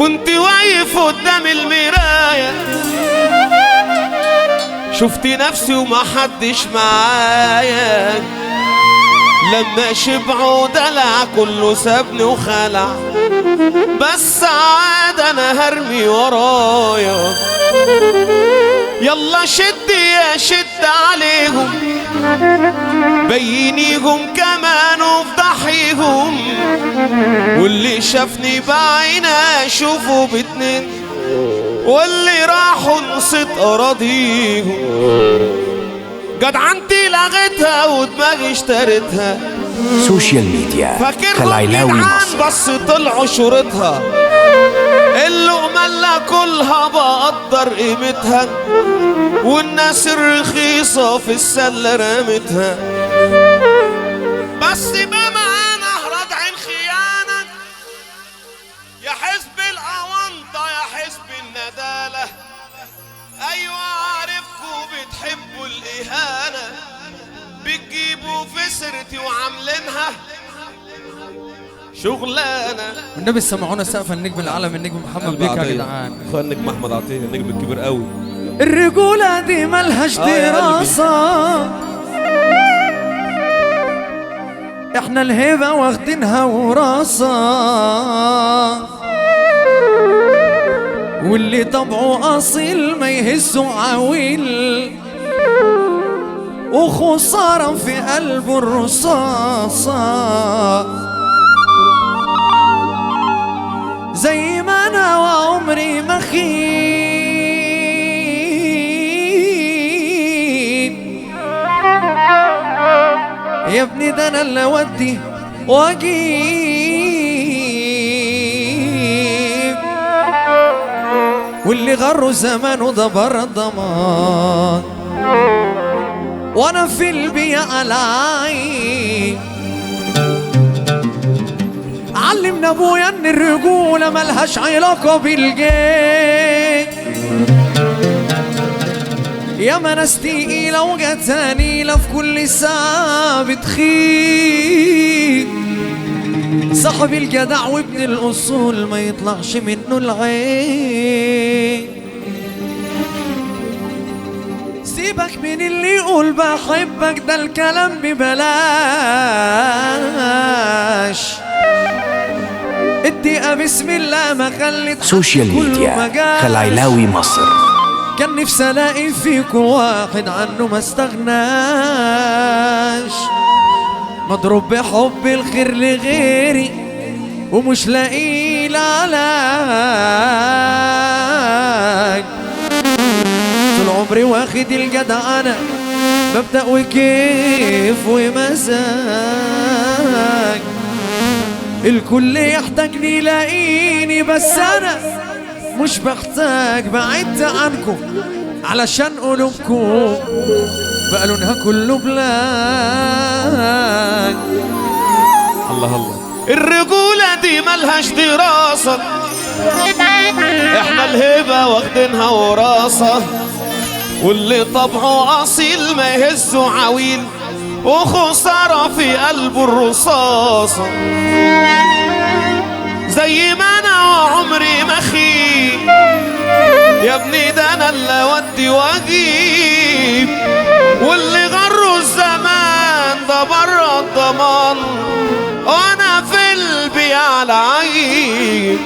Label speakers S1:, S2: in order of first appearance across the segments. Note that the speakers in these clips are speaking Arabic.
S1: كنت واقف قدام المراية شفت نفسي ومحدش معايا، لما شبعوا دلع كله سابني وخلع، بس عاد انا هرمي ورايا. يلا شد يا شد عليهم، بينيهم كمان وفضحيهم، واللي شافني بعينه اشوفه باتنين، واللي راحوا نصيت اراضيهم. جدعنتي لغيتها ودماغي اشتريتها،
S2: سوشيال ميديا
S1: فاكرهم جدعان بس طلعوا شورتها. اللقمة اللي اكلها بقدر قيمتها، والناس الرخيصة في السلة رمتها. بس بما انا ردع خيانة، يا حزب الأونطة يا حزب الندالة، ايوه عارفكوا بتحبوا الاهانة، بتجيبوا في سيرتي وعاملينها شغلانه.
S3: والنبي سمعونا سقف النجم العالم النجم محمد بيك يا جدعان.
S1: اخويا النجم احمد عطيه النجم الكبير قوي.
S3: الرجوله دي ملهاش دراسه، احنا الهبه واخدينها وراثه، واللي طبعه اصيل ما يهزه عويل، وخساره في قلبه الرصاصه. زي ما انا وعمري ما خين، يا ابني ده انا اللي اودي واجيب، واللي غره زمانه ده بره الضمان، وانا في البيئة على عين. علمنا ابويا ان الرجولة ملهاش علاقة بالجيش، يا ما ناس تقيلة وجتانيلة في كل ساعة بتخيب، صاحب الجدع وابن الاصول ما يطلعش منه العين. سيبك من اللي يقول بحبك، ده الكلام ببلاش، الدقيقة بسم الله ما خلت
S2: سوشيال ميديا خلايلاوي مصر.
S3: كان نفسي الاقي فيكم واحد عنه ما استغناش، مضروب بحب الخير لغيري ومش لاقي العلاج. طول عمري واخد الجدعنة مبدأ وكيف ومزاج، الكل يحتاجني يلاقيني، بس انا مش بحتاج، بعدت عنكم علشان قلوبكم بقى لونها كله بلاك.
S1: الله الله. الرجولة دي ملهاش دراسة، احنا الهبة واخدينها وراثة، واللي طبعه اصيل ما يهزه عويل، وخسارة في قلبه الرصاصة. زي ما انا وعمري ما خين، يا ابني ده انا اللي اودي واجيب، واللي غره الزمان ده بره الضمان، وانا في البيئة على عيب.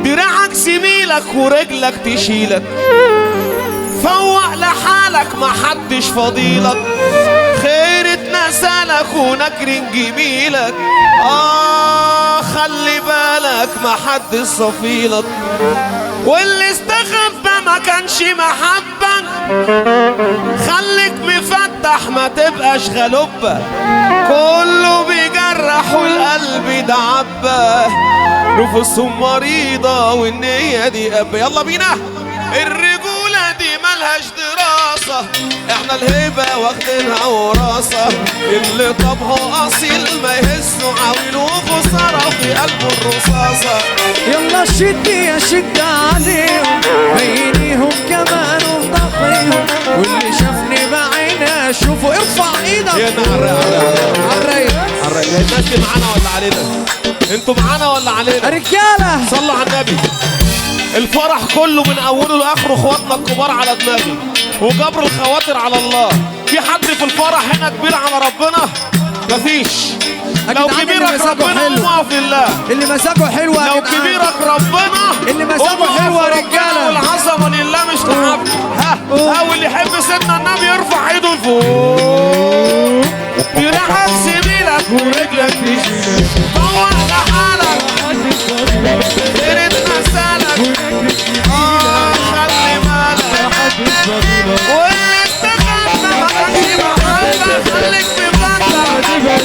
S1: دراعك سميلك ورجلك تشيلك، فوق لحالك محدش فضيلك، خير اتنسالك ونكر جميلك، خلي بالك محدش صفيلك، واللي استخبى ما كانش محبة، خليك مفتح ما تبقاش غلوبة، كله بيجرح والقلب ده عبة، نفوسهم مريضة والنية دي أب. يلا بينا. الرجولة دي ملهاش دراسة، احنا الهبة واخدينها وراثة، اللي طبعه اصيل ما يهزه عويل، وخسارة في قلبه الرصاصة.
S3: يلا شد يا شد عليهم، بينيهم كمان وفضحيهم، واللي شافني بعينه اشوفه. ارفع ايدك
S1: يا نهار
S3: عالرايق
S1: الناس دي معانا ولا علينا؟ انتوا معانا ولا علينا؟
S3: رجالة
S1: صلوا على النبي. الفرح كله من اوله لاخره اخواتنا الكبار على دماغي، وجبر الخواطر على الله. في حد في الفرح هنا كبير على ربنا؟ مفيش. لو كبيرك ربنا قوم اقف لله.
S3: اللي مزاجه حلو يا
S1: لو
S3: جدعان.
S1: كبيرك ربنا
S3: اللي مزاجه حلو يا رجاله.
S1: والعظمه لله مش لحد. ها واللي يحب سيدنا النبي يرفع ايده لفوق. جراحك سبيلك ورجلك تشيلك. طوع لحالك غيرت مسالك. خلي بالك واللي استخدم ما كانش محلك. خليك في بلدك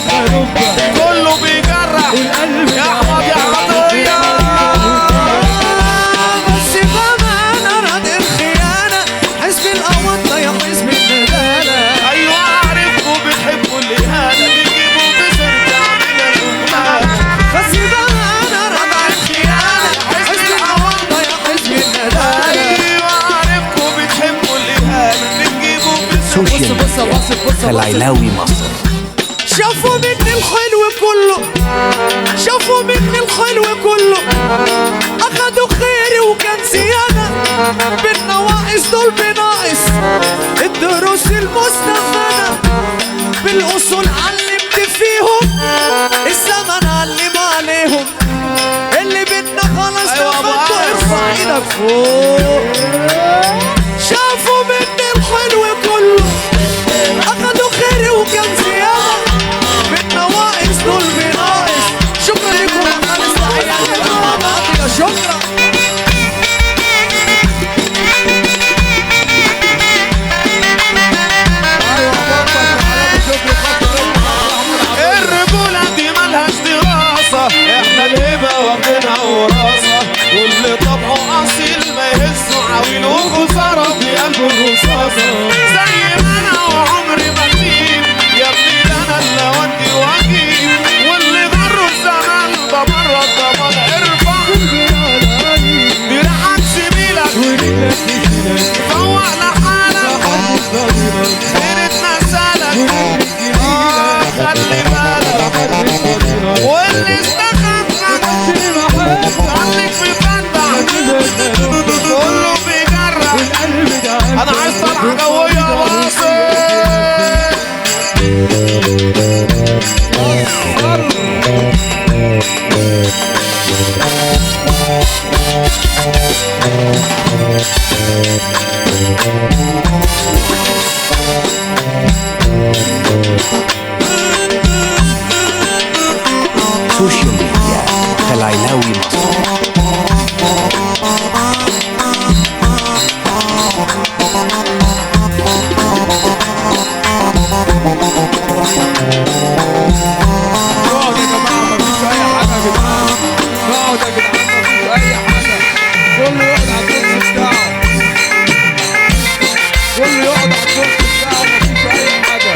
S1: كله بيجرح يا احمد يا عطيه.
S3: بس بامانه راضي الخيانه حزب القوطه يا حزب الندالة.
S1: ايوه عارفكوا بتحبوا الاهانه بيجيبوا بسرعه عامله شغلانه.
S3: بس بامانه راضي الخيانه حزب القوطه يا حزب الندالة.
S1: ايوه عارفكوا بتحبوا الاهانه بتجيبوا بسرعه.
S2: سوشيال ميديا خلايلاوي مصر.
S3: شافوا مني الحلو كله، شافوا مني الحلو كله، اخدوا خيري وكان زيادة. بالنواقص دول بناقص الدروس المستفادة. بالاصول علمت فيهم، الزمن علم عليهم. اللي بدنا خلاص نفضوا ارفع ايدك فوق. شافوا مني الحلو كله، اخدوا خيري وكان زيادة. بالنواقص دول بناقص. شكرا لكم يا خالص، تحياتي للمناطق. شكرا.
S1: الرجولة دي مالهاش دراسة، احنا الهبة واخدينها وراثة. واللي طبعه أصيل ما يهزه عويل وخسارة بقلبه الرصاصة. زي ما أنا وعمري ما أجيب يا ابني، ده أنا اللي أودي وأجيب. واللي ضره الزمان ده مرة الضمان. ارفع دراعك سبيلك فوق لحالك خيرة مسالك. خلي بالك واللي استخدمك خليك في بندك كله بيجرح. انا عايز طلعة جوية واصل.
S2: سوشيال ميديا خلايلاوي مصر.
S4: اقعد يا جماعه مفيش اي حاجه يا جدعان. اقعد يا جدعان مفيش اي حاجه. كله يقعد على الكرسي بتاعه. كله يقعد على الكرسي بتاعه مفيش اي حاجه.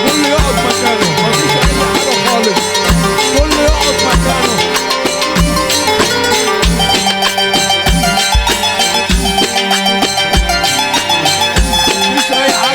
S4: كله يقعد مكانه مفيش اي حاجه خالص. كله يقعد مكانه. مفيش اي حاجه.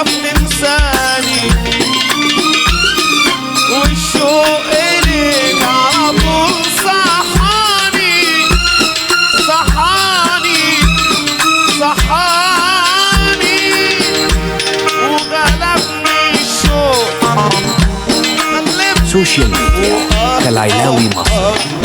S1: تعرف تنساني والشوق إليك على طول صحاني وغلبني الشوق
S2: سوشيال ميديا خلايلاوي مصر.